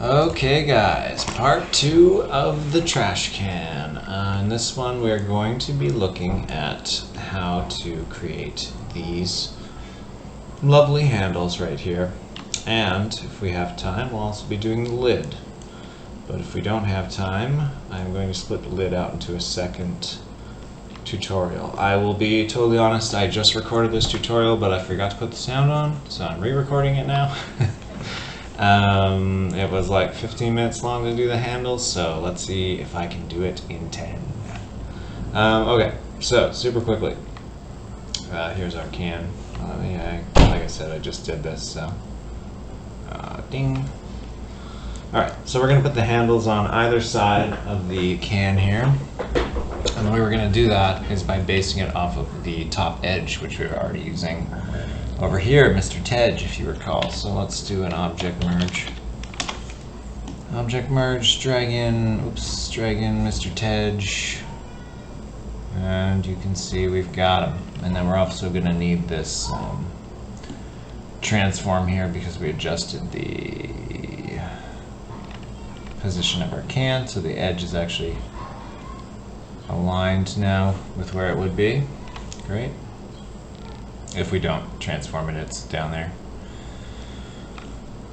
Okay guys, part 2 of the trash can. In this one we're going to be looking at how to create these lovely handles right here. And if we have time, we'll also be doing the lid. But if we don't have time, I'm going to split the lid out into a second tutorial. I will be totally honest, I just recorded this tutorial, but I forgot to put the sound on, so I'm re-recording it now. It was like 15 minutes long to do the handles, so let's see if I can do it in 10. Okay, so super quickly, here's our can. Like I said, I just did this, so ding. Alright, so we're going to put the handles on either side of the can here. And the way we're going to do that is by basing it off of the top edge, which we're already using over here, Mr. Tej, if you recall. So let's do an object merge. Object merge, drag in Mr. Tej. And you can see we've got him. And then we're also going to need this transform here because we adjusted the position of our can, so the edge is actually aligned now with where it would be. Great. If we don't transform it, it's down there.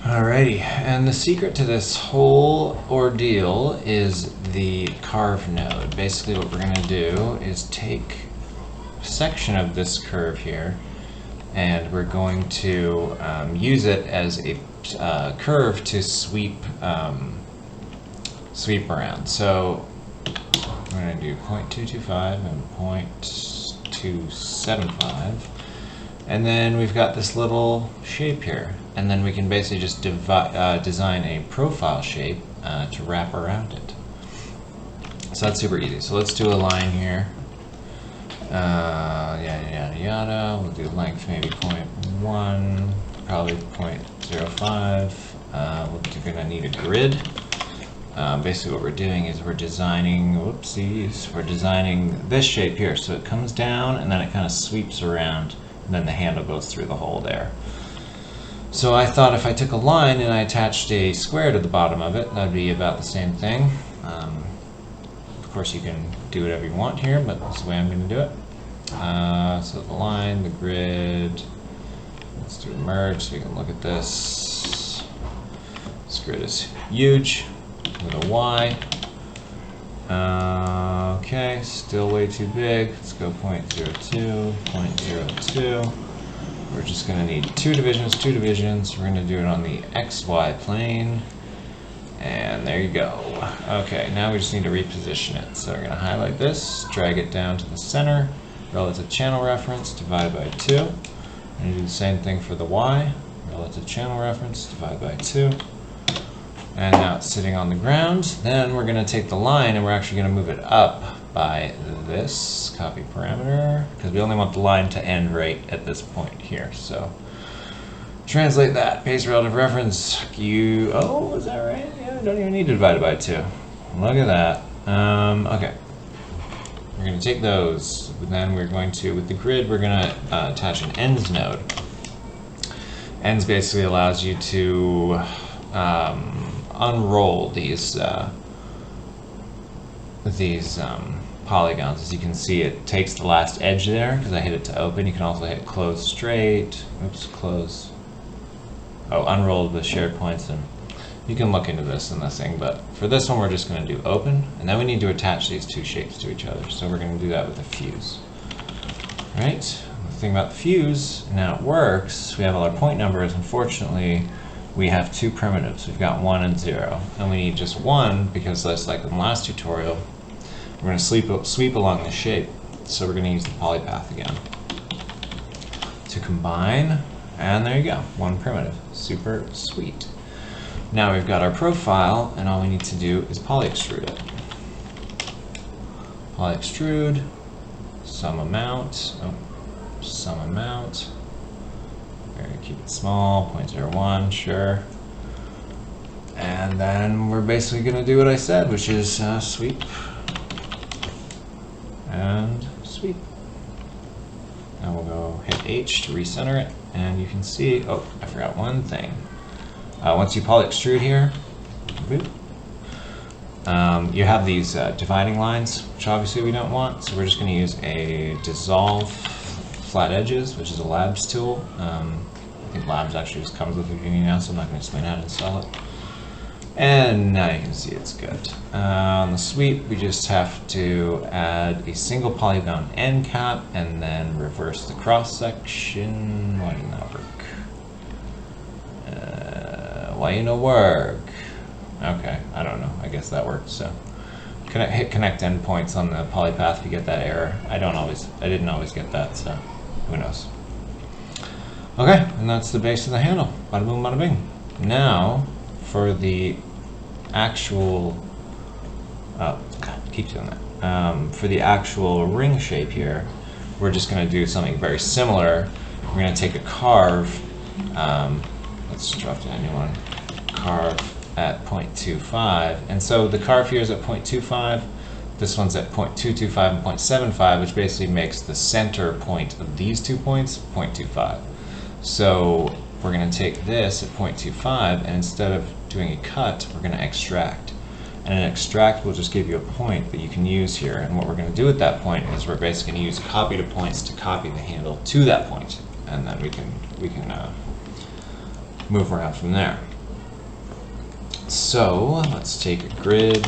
Alrighty, and the secret to this whole ordeal is the carve node. Basically what we're going to do is take a section of this curve here, and we're going to use it as a curve to sweep around. So we're going to do 0.225 and 0.275, and then we've got this little shape here, and then we can basically just design a profile shape to wrap around it. So that's super easy. So let's do a line here. Yada yada yada. We'll do length maybe 0.1, probably 0.05. We're going to need a grid. Basically what we're doing is we're designing, we're designing this shape here. So it comes down and then it kind of sweeps around, and then the handle goes through the hole there. So I thought if I took a line and I attached a square to the bottom of it, that'd be about the same thing. Of course you can do whatever you want here, but that's the way I'm going to do it. So the line, the grid, let's do a merge so you can look at this. This grid is huge. With a Y. Okay, still way too big. Let's go 0.02, 0.02. We're just going to need two divisions. We're going to do it on the XY plane. And there you go. Okay, now we just need to reposition it. So we're going to highlight this, drag it down to the center, relative channel reference, divide by 2. And do the same thing for the Y, relative channel reference, divide by 2. And now it's sitting on the ground. Then we're going to take the line and we're actually going to move it up by this, copy parameter, because we only want the line to end right at this point here. So translate that, base relative reference, oh, is that right? Yeah, don't even need to divide it by 2. Look at that. Okay. We're going to take those, and then we're going to, with the grid, we're going to attach an ends node. Ends basically allows you to unroll these polygons. As you can see, it takes the last edge there because I hit it to open. You can also hit close straight. Oops, close. Oh, unroll the shared points, and you can look into this in this thing. But for this one, we're just going to do open, and then we need to attach these two shapes to each other. So we're going to do that with a fuse. All right. The thing about the fuse, and how it works, we have all our point numbers. Unfortunately, we have two primitives. We've got 1 and 0, and we need just 1 because that's like in the last tutorial. We're going to sweep along the shape, so we're going to use the polypath again to combine, and there you go, 1 primitive. Super sweet. Now we've got our profile, and all we need to do is polyextrude it. Polyextrude, some amount. We're going to keep it small, 0.01, sure. And then we're basically going to do what I said, which is sweep and sweep. Now we'll go hit H to recenter it, and you can see, oh, I forgot one thing. Once you polyextrude here, You have these dividing lines, which obviously we don't want, so we're just going to use a dissolve flat edges, which is a labs tool. I think labs actually just comes with Houdini now, so I'm not going to explain how to install it. And now you can see it's good. On the sweep, we just have to add a single polygon end cap and then reverse the cross section. Why didn't that work? Why didn't it work? Okay, I don't know. I guess that worked. So hit connect endpoints on the polypath if you get that error. I didn't always get that, so who knows. Okay, and that's the base of the handle. Bada boom, bada bing. Now for the actual, oh god, keep doing that. For the actual ring shape here, we're just going to do something very similar. We're going to take a carve. Let's drop down a new one. Carve at 0.25, and so the carve here is at 0.25, this one's at 0.225 and 0.75, which basically makes the center point of these 2 points 0.25. So we're going to take this at 0.25, and instead of doing a cut, we're going to extract. And an extract will just give you a point that you can use here, and what we're going to do at that point is we're basically going to use copy to points to copy the handle to that point, and then we can move around from there. So let's take a grid.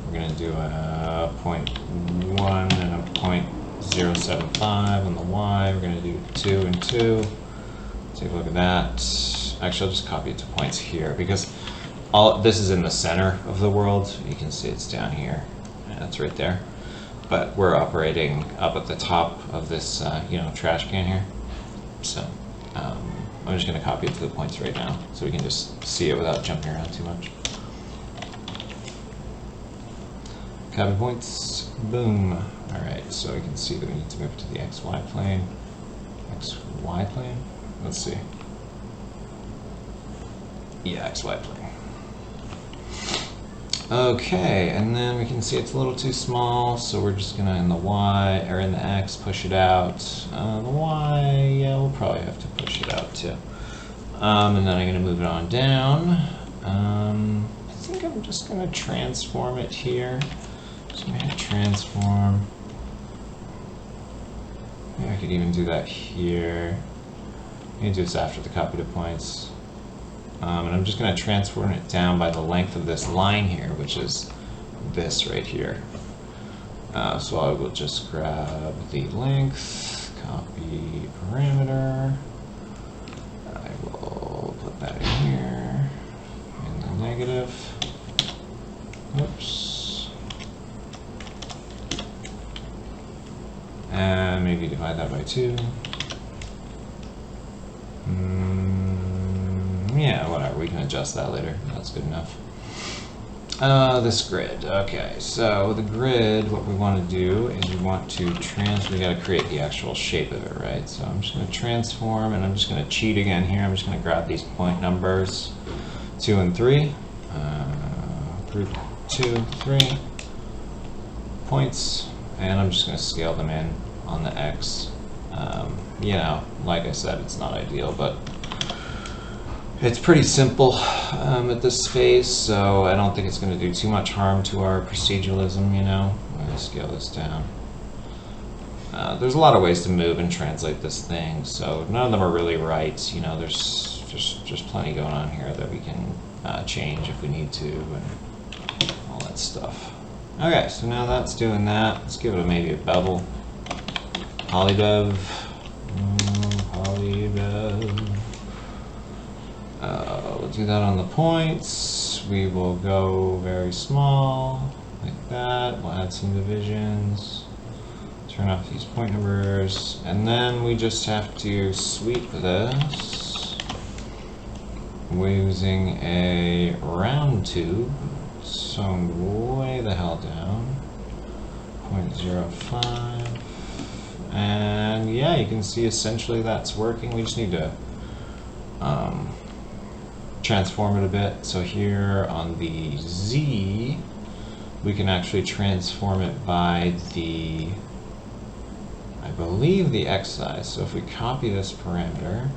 We're going to do a 0.1 and a 0.075 on the Y. We're going to do 2 and 2. Take a look at that. Actually, I'll just copy it to points here because all this is in the center of the world. You can see it's down here. Yeah, it's right there. But we're operating up at the top of this, trash can here. So. I'm just going to copy it to the points right now so we can just see it without jumping around too much. Copy points, boom. Alright, so we can see that we need to move to the XY plane. XY plane? Let's see. Yeah, XY plane. Okay, and then we can see it's a little too small, so we're just gonna in the Y or in the X push it out. The Y, yeah, we'll probably have to push it out too. And then I'm gonna move it on down. I think I'm just gonna transform it here. So I'm gonna transform. Maybe I could even do that here. I'm gonna do this after the copy to points. And I'm just going to transform it down by the length of this line here, which is this right here. So I will just grab the length, copy parameter. I will put that in here, in the negative. Whoops. And maybe divide that by 2. Yeah, whatever, we can adjust that later. That's good enough. This grid. Okay, so the grid, what we want to do is we want to we got to create the actual shape of it, right? So I'm just going to transform, and I'm just going to cheat again here. I'm just going to grab these point numbers, 2 and 3. Group 2, 3 points, and I'm just going to scale them in on the X. Like I said, it's not ideal, but it's pretty simple at this phase, so I don't think it's going to do too much harm to our proceduralism, I'm going to scale this down. There's a lot of ways to move and translate this thing, so none of them are really right. There's plenty going on here that we can change if we need to, and all that stuff. Okay, so now that's doing that. Let's give it maybe a bevel. Polybev. Polybev. We'll do that on the points. We will go very small, like that. We'll add some divisions. Turn off these point numbers. And then we just have to sweep this using a round tube. So way the hell down. 0.05. And yeah, you can see essentially that's working. We just need to transform it a bit. So here on the Z, we can actually transform it by the, I believe, the X size. So if we copy this parameter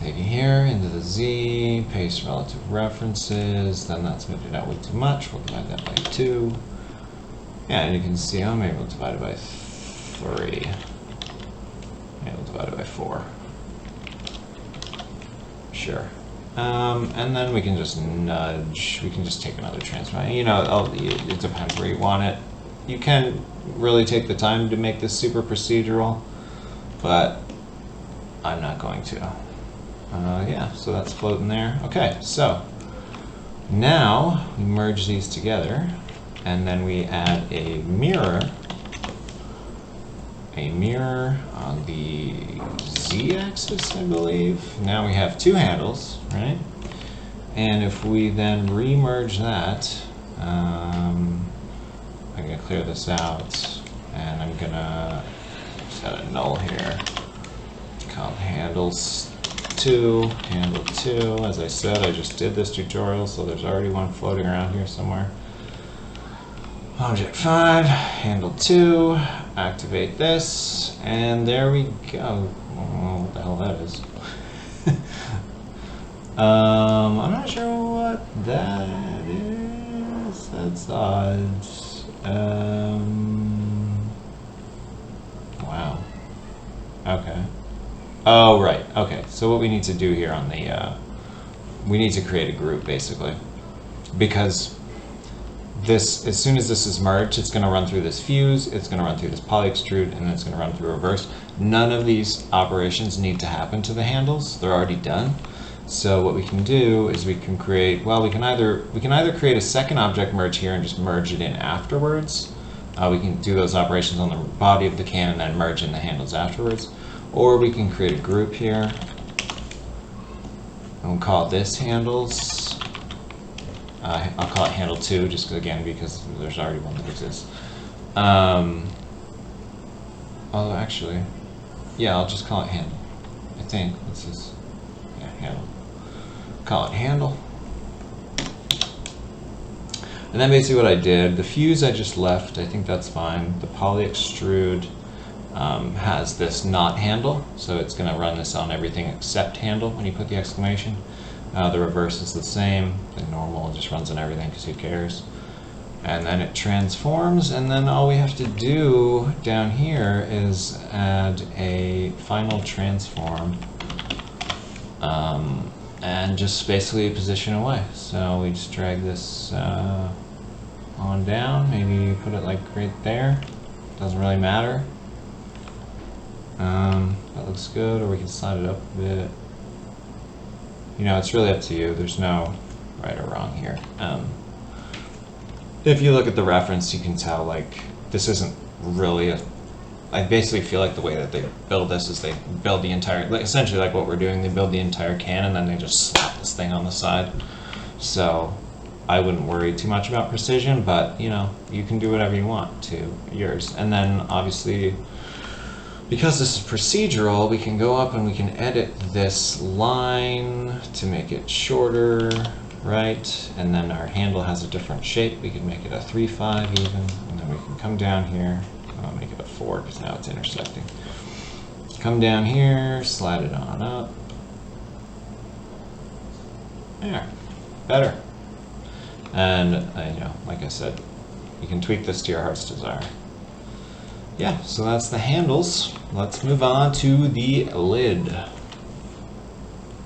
take it here into the Z, paste relative references, then that's moved it out way too much. We'll divide that by 2. Yeah, and you can see I'm able to divide it by 3. I'm able to divide it by 4. Sure. And then we can just nudge, we can just take another transform. You know, it depends where you want it. You can really take the time to make this super procedural, but I'm not going to. Yeah, so that's floating there. Okay, so now we merge these together, and then we add a mirror on the Z-axis, I believe. Now we have 2 handles, right? And if we then remerge that, I'm gonna clear this out, and I'm gonna set a null here. Called handles 2, handle 2. As I said, I just did this tutorial, so there's already one floating around here somewhere. Object 5, handle 2, activate this, and there we go. I don't know what the hell that is. I'm not sure what that is. That's odd. Wow. Okay. Oh, right. Okay. So what we need to do here on the, we need to create a group basically, because this, as soon as this is merged, it's going to run through this fuse, it's going to run through this poly extrude, and then it's going to run through reverse. None of these operations need to happen to the handles. They're already done. So what we can do is we can create, well, we can either create a second object merge here and just merge it in afterwards. We can do those operations on the body of the can and then merge in the handles afterwards. Or we can create a group here, and we'll call this handles. I'll call it handle 2, just again because there's already one that exists. Although actually, yeah, I'll just call it handle. I think this is, yeah, handle. Call it handle. And then basically what I did, the fuse I just left, I think that's fine. The poly extrude has this not handle, so it's going to run this on everything except handle when you put the exclamation. The reverse is the same. The normal just runs on everything because who cares. And then it transforms, and then all we have to do down here is add a final transform and just basically position away. So we just drag this on down, maybe put it like right there. Doesn't really matter. That looks good, or we can slide it up a bit. You know, it's really up to you. There's no right or wrong here. If you look at the reference, you can tell, like, this isn't really a... I basically feel like the way that they build this is they build the entire... like, essentially like what we're doing, they build the entire can and then they just slap this thing on the side. So I wouldn't worry too much about precision, but, you know, you can do whatever you want to yours. And then, obviously, because this is procedural, we can go up and we can edit this line to make it shorter, right? And then our handle has a different shape. We can make it a 3-5 even, and then we can come down here. I'll make it a 4 because now it's intersecting. Come down here, slide it on up. There, better. And you know, like I said, you can tweak this to your heart's desire. Yeah, so that's the handles. Let's move on to the lid.